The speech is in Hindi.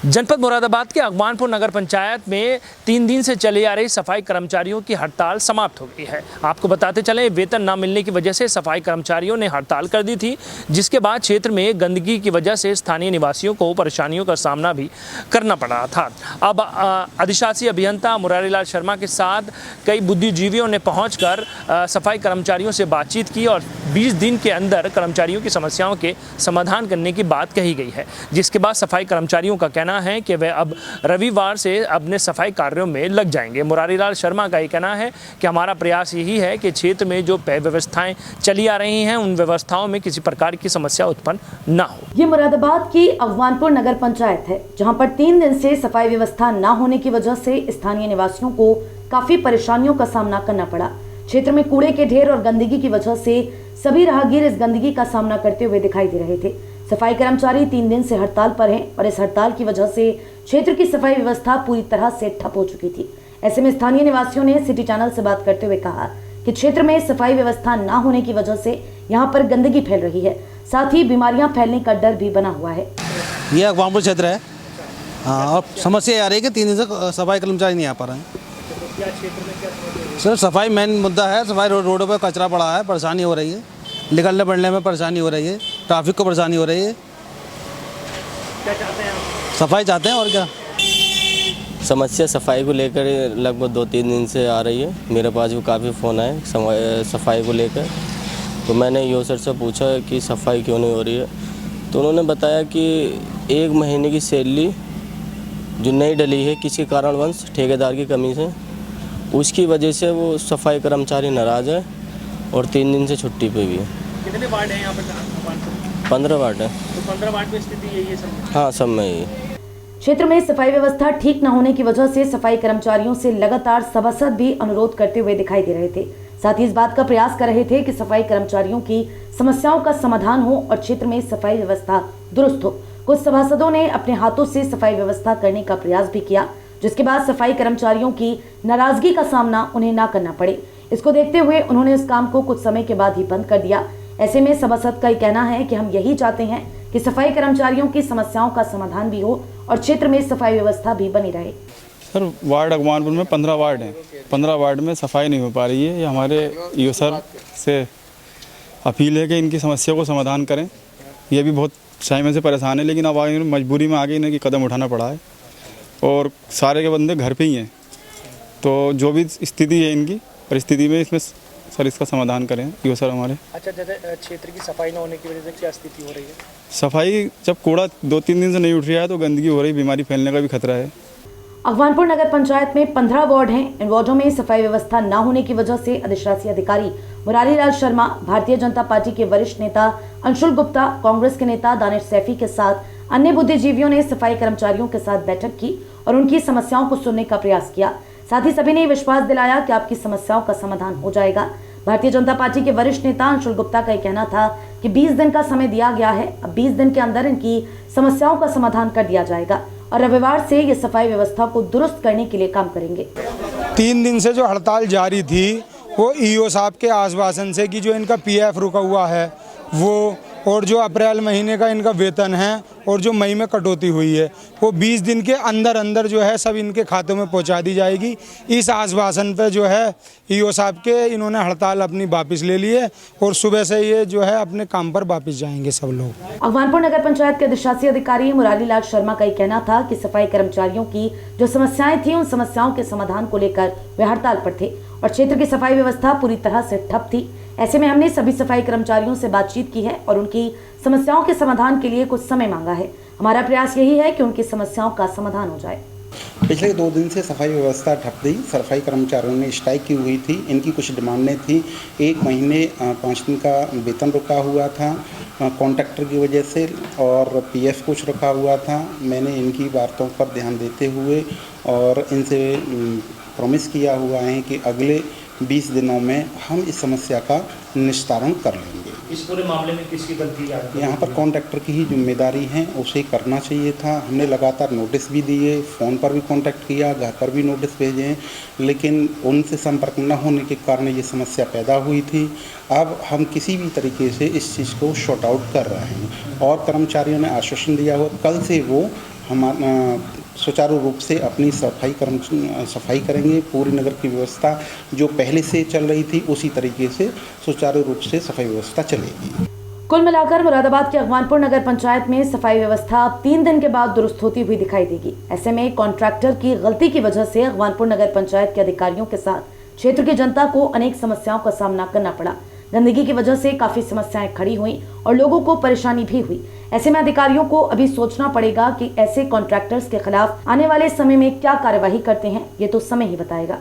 जनपद मुरादाबाद के अगवानपुर नगर पंचायत में 3 दिन से चली आ रही सफाई कर्मचारियों की हड़ताल समाप्त हो गई है। आपको बताते चलें, वेतन न मिलने की वजह से सफाई कर्मचारियों ने हड़ताल कर दी थी, जिसके बाद क्षेत्र में गंदगी की वजह से स्थानीय निवासियों को परेशानियों का सामना भी करना पड़ रहा था। अब अधिशासी अभियंता मुरारीलाल शर्मा के साथ कई बुद्धिजीवियों ने पहुँचकर सफाई कर्मचारियों से बातचीत की और 20 दिन के अंदर कर्मचारियों की समस्याओं के समाधान करने की बात कही गई है, जिसके बाद सफाई कर्मचारियों का कहना है कि वे अब रविवार से अपने सफाई कार्यों में लग जाएंगे। मुरारीलाल शर्मा का ये कहना है कि हमारा प्रयास यही है कि क्षेत्र में जो व्यवस्थाएं चली आ रही हैं उन व्यवस्थाओं में किसी प्रकार की समस्या उत्पन्न ना हो। ये मुरादाबाद की अगवानपुर नगर पंचायत है, जहां पर 3 दिन से सफाई व्यवस्था न होने की वजह से स्थानीय निवासियों को काफी परेशानियों का सामना करना पड़ा। क्षेत्र में कूड़े के ढेर और गंदगी की वजह से सभी राहगीर इस गंदगी का सामना करते हुए दिखाई दे रहे थे। सफाई कर्मचारी 3 दिन से हड़ताल पर हैं और इस हड़ताल की वजह से क्षेत्र की सफाई व्यवस्था पूरी तरह से ठप हो चुकी थी। ऐसे में स्थानीय निवासियों ने सिटी चैनल से बात करते हुए कहा कि क्षेत्र में सफाई व्यवस्था न होने की वजह से यहाँ पर गंदगी फैल रही है, साथ ही बीमारियां फैलने का डर भी बना हुआ है। ये अगवानपुर क्षेत्र है। और समस्या आ रही है कि 3 दिन से सफाई कर्मचारी नहीं आ पा रहे हैं। सर, सफाई मेन मुद्दा है। सफाई रोडों पर कचरा पड़ा है, परेशानी हो रही है, निकलने बढ़ने में परेशानी हो रही है, ट्रैफिक को परेशानी हो रही है। क्या चाहते हैं आप? सफाई चाहते हैं और क्या। समस्या सफाई को लेकर लगभग 2-3 दिन से आ रही है। मेरे पास भी काफ़ी फ़ोन आए सफाई को लेकर। तो मैंने यो सर से पूछा कि सफाई क्यों नहीं हो रही है, तो उन्होंने बताया कि 1 महीने की सैलरी जो नहीं डली है किसी कारणवश ठेकेदार की कमी से, उसकी वजह से वो सफाई कर्मचारी नाराज़ है और 3 दिन से छुट्टी पे भी है। कितने वार्ड हैं यहाँ पर? 15 वार्ड है। तो 15 वार्ड में स्थिति यही है सब? हाँ, सब में ही। क्षेत्र में सफाई व्यवस्था ठीक न होने की वजह से सफाई कर्मचारियों से लगातार सभासद भी अनुरोध करते हुए दिखाई दे रहे थे। साथ ही इस बात का प्रयास कर रहे थे कि सफाई कर्मचारियों की समस्याओं का समाधान हो और क्षेत्र में सफाई व्यवस्था दुरुस्त हो। कुछ सभासदों ने अपने हाथों से सफाई व्यवस्था करने का प्रयास भी किया, जिसके बाद सफाई कर्मचारियों की नाराजगी का सामना उन्हें ना करना पड़े। इसको देखते हुए उन्होंने इस काम को कुछ समय के बाद ही बंद कर दिया। ऐसे में सभासद का कहना है कि हम यही चाहते हैं कि सफाई कर्मचारियों की समस्याओं का समाधान भी हो और क्षेत्र में सफाई व्यवस्था भी बनी रहे। सर, वार्ड अगवानपुर में 15 वार्ड हैं। 15 वार्ड में सफाई नहीं हो पा रही है। ये हमारे ईओ सर से अपील है कि इनकी समस्या को समाधान करें। ये भी बहुत समय से परेशान है, लेकिन अब आगे मजबूरी में आगे इन्हें कदम उठाना पड़ा है और सारे के बंदे घर पे ही हैं। तो जो भी स्थिति है इनकी परिस्थिति में, इसमें सर इसका समाधान करें ईओ सर हमारे। अच्छा, जैसे क्षेत्र की सफाई न होने की वजह से क्या स्थिति हो रही है? सफाई जब कूड़ा 2-3 दिन से नहीं उठ रहा है तो गंदगी हो रही, बीमारी फैलने का भी खतरा है। अगवानपुर नगर पंचायत में 15 वार्ड हैं। इन वार्डों में सफाई व्यवस्था न होने की वजह से अधिशासी अधिकारी मुरारीलाल शर्मा, भारतीय जनता पार्टी के वरिष्ठ नेता अंशुल गुप्ता, कांग्रेस के नेता दानिश सैफी के साथ अन्य बुद्धिजीवियों ने सफाई कर्मचारियों के साथ बैठक की और उनकी समस्याओं को सुनने का प्रयास किया। साथ ही सभी ने विश्वास दिलाया कि आपकी समस्याओं का समाधान हो जाएगा। भारतीय जनता पार्टी के वरिष्ठ नेता अंशुल गुप्ता का कहना था कि 20 दिन का समय दिया गया है। अब 20 दिन के अंदर इनकी समस्याओं का समाधान कर दिया जाएगा और रविवार से ये सफाई व्यवस्था को दुरुस्त करने के लिए काम करेंगे। 3 दिन से जो हड़ताल जारी थी वो ईओ साहब के आश्वासन से कि जो इनका पीएफ रुका हुआ है वो, और जो अप्रैल महीने का इनका वेतन है और जो मई में कटौती हुई है वो 20 दिन के अंदर अंदर जो है सब इनके खातों में पहुंचा दी जाएगी। इस आश्वासन पे जो है ईओ साहब के इन्होंने हड़ताल अपनी वापस ले ली है और सुबह से ये जो है अपने काम पर वापस जाएंगे सब लोग। अगवानपुर नगर पंचायत के अधिशासी अधिकारी मुरारीलाल शर्मा का कहना था कि सफाई कर्मचारियों की जो समस्याएं थी उन समस्याओं के समाधान को लेकर वे हड़ताल पर थे और क्षेत्र की सफाई व्यवस्था पूरी तरह से ठप थी। ऐसे में हमने सभी सफाई कर्मचारियों से बातचीत की है और उनकी समस्याओं के समाधान के लिए कुछ समय मांगा है। हमारा प्रयास यही है कि उनकी समस्याओं का समाधान हो जाए। पिछले 2 दिन से सफाई व्यवस्था ठप थी। सफाई कर्मचारियों ने स्ट्राइक की हुई थी। इनकी कुछ डिमांडें थी। 1 महीने 5 दिन का वेतन रुका हुआ था कॉन्ट्रैक्टर की वजह से और पीएफ कुछ रुका हुआ था। मैंने इनकी बातों पर ध्यान देते हुए और इनसे प्रॉमिस किया हुआ है कि अगले 20 दिनों में हम इस समस्या का निस्तारण कर लेंगे। इस पूरे मामले में किसकी गलती है? यहाँ पर कॉन्ट्रैक्टर की ही जिम्मेदारी है, उसे करना चाहिए था। हमने लगातार नोटिस भी दिए, फ़ोन पर भी कांटेक्ट किया, घर पर भी नोटिस भेजे हैं, लेकिन उनसे संपर्क न होने के कारण ये समस्या पैदा हुई थी। अब हम किसी भी तरीके से इस चीज़ को शॉर्ट आउट कर रहे हैं और कर्मचारियों ने आश्वासन दिया हुआ कल से वो सुचारू रूप से अपनी सफाई करेंगे। पूरी नगर की व्यवस्था जो पहले से चल रही थी उसी तरीके से सुचारू रूप से सफाई व्यवस्था चलेगी। कुल मिलाकर मुरादाबाद के अगवानपुर नगर पंचायत में सफाई व्यवस्था 3 दिन के बाद दुरुस्त होती हुई दिखाई देगी। ऐसे में कॉन्ट्रैक्टर की गलती की वजह से अगवानपुर नगर पंचायत के अधिकारियों के साथ क्षेत्र की जनता को अनेक समस्याओं का सामना करना पड़ा। गंदगी की वजह से काफी समस्याएं खड़ी हुई और लोगों को परेशानी भी हुई। ऐसे में अधिकारियों को अभी सोचना पड़ेगा कि ऐसे कॉन्ट्रैक्टर्स के खिलाफ आने वाले समय में क्या कार्यवाही करते हैं, ये तो समय ही बताएगा।